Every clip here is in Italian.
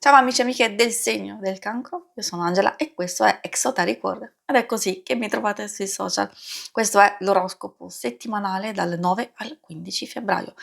Ciao amici e amiche del segno del cancro, io sono Angela e questo è Exoteric World ed è così che mi trovate sui social. Questo è l'oroscopo settimanale dal 9 al 15 febbraio.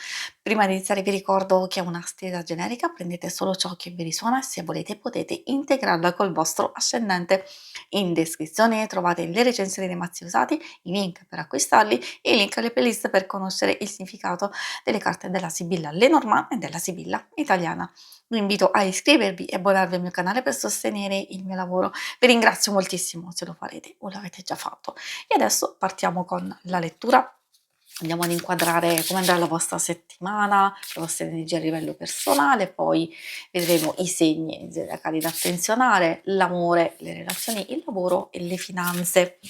Prima di iniziare vi ricordo che è una stesa generica, prendete solo ciò che vi risuona e se volete potete integrarla col vostro ascendente. In descrizione trovate le recensioni dei mazzi usati, i link per acquistarli e i link alle playlist per conoscere il significato delle carte della Sibilla Lenormand e della Sibilla italiana. Vi invito a iscrivervi e abbonarvi al mio canale per sostenere il mio lavoro. Vi ringrazio moltissimo se lo farete o l'avete già fatto. E adesso partiamo con la lettura. Andiamo ad inquadrare come andrà la vostra settimana, le vostre energie a livello personale, poi vedremo i segni zodiacali da attenzionare, l'amore, le relazioni, il lavoro e le finanze.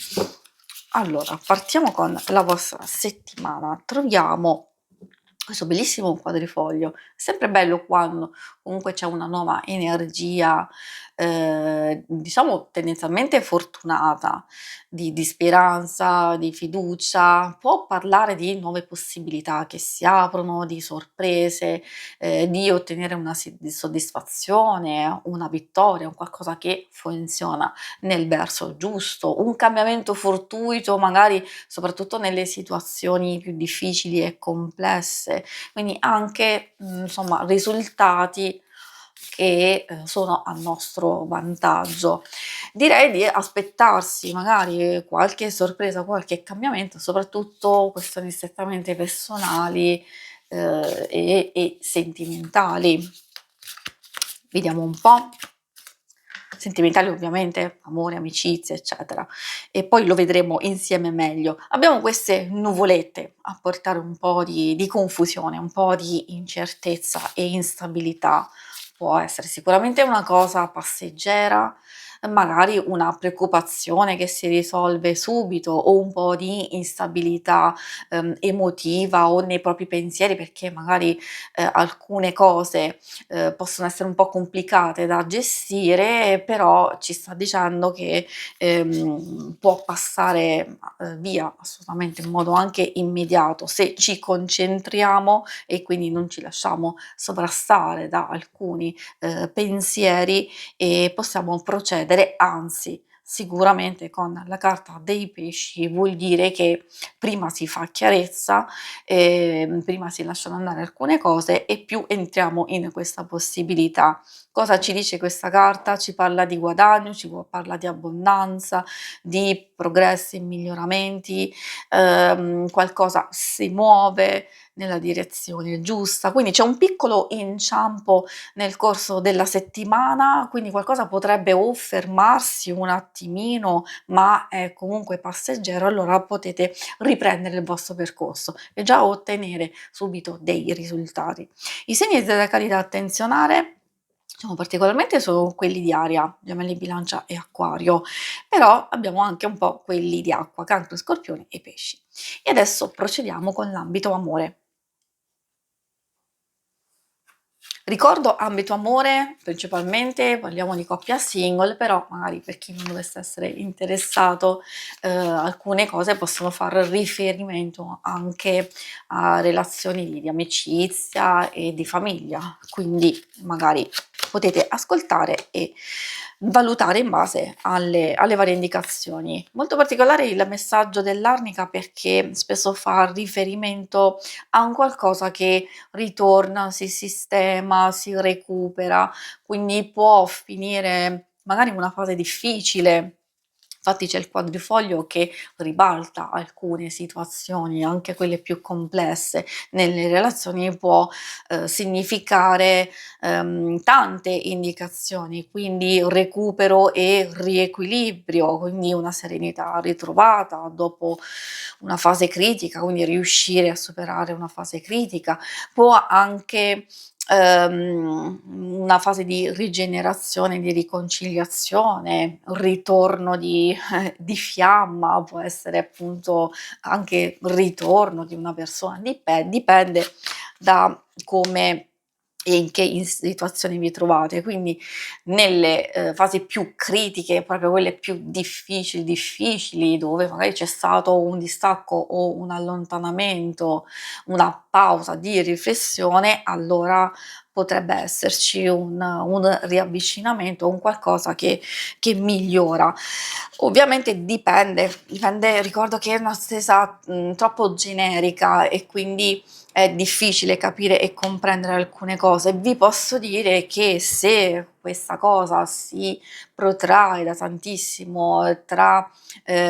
Allora, partiamo con la vostra settimana. Troviamo questo bellissimo quadrifoglio. È sempre bello quando comunque c'è una nuova energia, diciamo tendenzialmente fortunata, di speranza, di fiducia, può parlare di nuove possibilità che si aprono, di sorprese, di ottenere una soddisfazione, una vittoria, un qualcosa che funziona nel verso giusto, un cambiamento fortuito, magari soprattutto nelle situazioni più difficili e complesse, quindi anche insomma risultati che sono a nostro vantaggio. Direi di aspettarsi magari qualche sorpresa, qualche cambiamento, soprattutto questioni strettamente personali e sentimentali. Vediamo un po'. Sentimentali ovviamente, amore, amicizia, eccetera. E poi lo vedremo insieme meglio. Abbiamo queste nuvolette a portare un po' di confusione, un po' di incertezza e instabilità. Può essere sicuramente una cosa passeggera, magari una preoccupazione che si risolve subito o un po' di instabilità emotiva o nei propri pensieri perché magari alcune cose possono essere un po' complicate da gestire, però ci sta dicendo che può passare via assolutamente in modo anche immediato se ci concentriamo e quindi non ci lasciamo sovrastare da alcuni pensieri e possiamo procedere, anzi sicuramente con la carta dei pesci vuol dire che prima si fa chiarezza, prima si lasciano andare alcune cose e più entriamo in questa possibilità. Cosa ci dice questa carta? Ci parla di guadagno, parla di abbondanza, di progressi e miglioramenti, qualcosa si muove nella direzione giusta, quindi c'è un piccolo inciampo nel corso della settimana, quindi qualcosa potrebbe o fermarsi un attimino, ma è comunque passeggero, allora potete riprendere il vostro percorso e già ottenere subito dei risultati. I segni zodiacali da attenzionare sono particolarmente sono quelli di aria, gemelli, bilancia e acquario, però abbiamo anche un po' quelli di acqua, cancro, scorpione e pesci. E adesso procediamo con l'ambito amore. Ricordo ambito amore, principalmente parliamo di coppia single, però magari per chi non dovesse essere interessato, alcune cose possono far riferimento anche a relazioni di amicizia e di famiglia, quindi magari potete ascoltare e valutare in base alle varie indicazioni. Molto particolare il messaggio dell'arnica perché spesso fa riferimento a un qualcosa che ritorna, si sistema, si recupera, quindi può finire magari in una fase difficile. Infatti c'è il quadrifoglio che ribalta alcune situazioni, anche quelle più complesse nelle relazioni, può significare tante indicazioni, quindi recupero e riequilibrio, quindi una serenità ritrovata dopo una fase critica, quindi riuscire a superare una fase critica, può anche una fase di rigenerazione, di riconciliazione, un ritorno di fiamma, può essere appunto anche ritorno di una persona, dipende da come e in situazioni vi trovate. Quindi nelle fasi più critiche, proprio quelle più difficili, dove magari c'è stato un distacco o un allontanamento, una pausa di riflessione, allora potrebbe esserci un riavvicinamento, un qualcosa che migliora. Ovviamente dipende, ricordo che è una stesa, troppo generica e quindi è difficile capire e comprendere alcune cose. Vi posso dire che se questa cosa si protrae da tantissimo tra,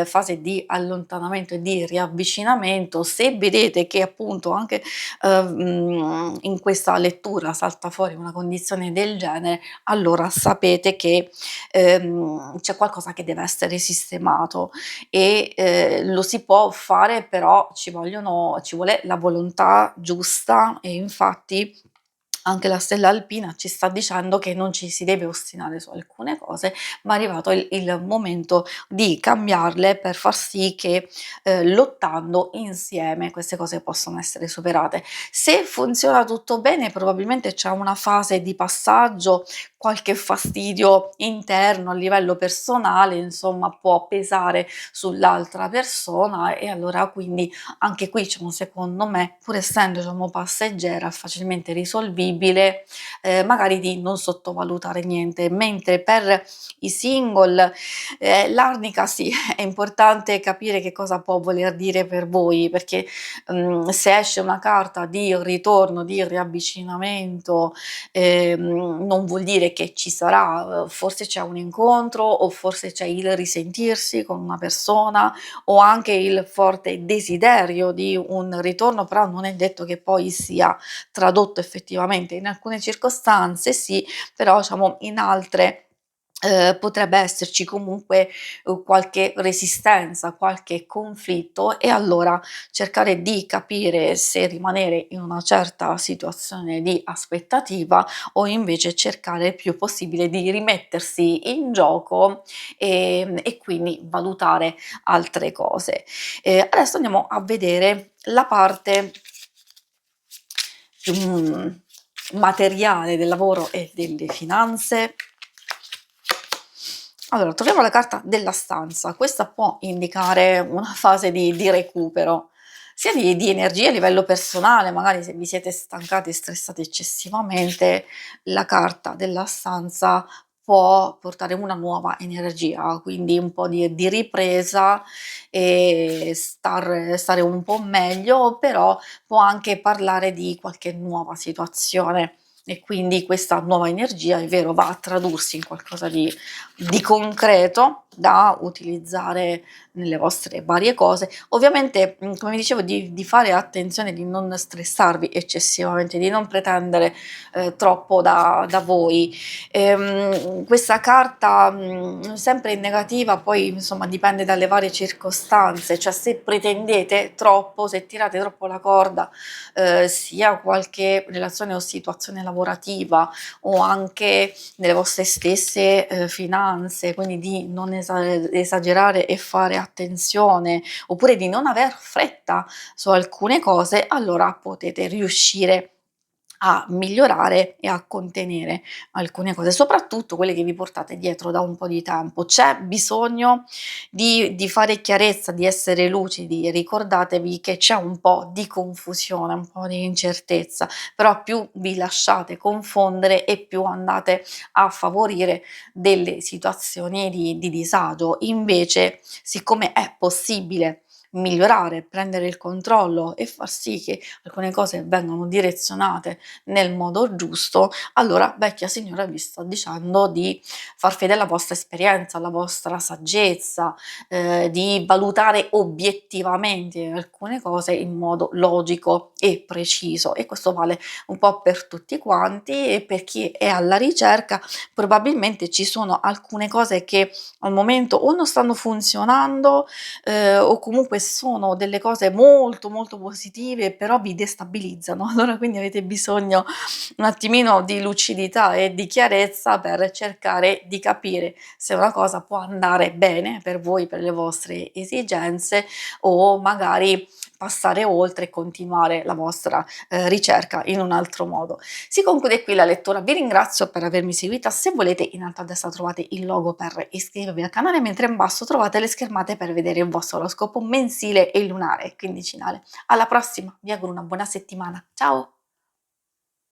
fase di allontanamento e di riavvicinamento, se vedete che appunto anche, in questa lettura salta fuori una condizione del genere, allora sapete che, c'è qualcosa che deve essere sistemato e, lo si può fare, però ci vuole la volontà giusta e infatti anche la stella alpina ci sta dicendo che non ci si deve ostinare su alcune cose, ma è arrivato il momento di cambiarle per far sì che, lottando insieme queste cose possano essere superate. Se funziona tutto bene, probabilmente c'è una fase di passaggio, qualche fastidio interno a livello personale, insomma, può pesare sull'altra persona e allora quindi anche qui, diciamo, secondo me, pur essendo, diciamo, passeggera, facilmente risolvibile, magari di non sottovalutare niente. Mentre per i single, l'arnica sì, è importante capire che cosa può voler dire per voi, perché, se esce una carta di ritorno, di riavvicinamento, non vuol dire che ci sarà, forse c'è un incontro o forse c'è il risentirsi con una persona o anche il forte desiderio di un ritorno, però non è detto che poi sia tradotto effettivamente. In alcune circostanze sì, però diciamo in altre potrebbe esserci comunque, qualche resistenza, qualche conflitto e allora cercare di capire se rimanere in una certa situazione di aspettativa o invece cercare il più possibile di rimettersi in gioco, e quindi valutare altre cose. Adesso andiamo a vedere la parte più, materiale del lavoro e delle finanze. Allora, troviamo la carta della stanza. Questa può indicare una fase di recupero, sia di energia a livello personale, magari se vi siete stancati e stressati eccessivamente, la carta della stanza può portare una nuova energia, quindi un po' di ripresa e stare un po' meglio, però può anche parlare di qualche nuova situazione e quindi questa nuova energia, è vero, va a tradursi in qualcosa di concreto da utilizzare nelle vostre varie cose. Ovviamente, come vi dicevo, di fare attenzione, di non stressarvi eccessivamente, di non pretendere, troppo da voi. Questa carta, sempre in negativa, poi insomma dipende dalle varie circostanze, cioè se pretendete troppo, se tirate troppo la corda, sia qualche relazione o situazione lavorativa o anche nelle vostre stesse, finanze, quindi di non esagerare e fare attenzione, oppure di non aver fretta su alcune cose, allora potete riuscire a migliorare e a contenere alcune cose, soprattutto quelle che vi portate dietro da un po' di tempo. C'è bisogno di fare chiarezza, di essere lucidi, ricordatevi che c'è un po' di confusione, un po' di incertezza, però più vi lasciate confondere e più andate a favorire delle situazioni di disagio. Invece, siccome è possibile migliorare, prendere il controllo e far sì che alcune cose vengano direzionate nel modo giusto, allora vecchia signora vi sta dicendo di far fede alla vostra esperienza, alla vostra saggezza, di valutare obiettivamente alcune cose in modo logico e preciso e questo vale un po' per tutti quanti e per chi è alla ricerca probabilmente ci sono alcune cose che al momento o non stanno funzionando, o comunque sono delle cose molto, molto positive, però vi destabilizzano. Allora quindi avete bisogno un attimino di lucidità e di chiarezza per cercare di capire se una cosa può andare bene per voi, per le vostre esigenze o magari passare oltre e continuare la vostra, ricerca in un altro modo. Si conclude qui la lettura, vi ringrazio per avermi seguita, se volete in alto a destra trovate il logo per iscrivervi al canale, mentre in basso trovate le schermate per vedere il vostro oroscopo mensile e lunare quindicinale. Alla prossima, vi auguro una buona settimana, ciao!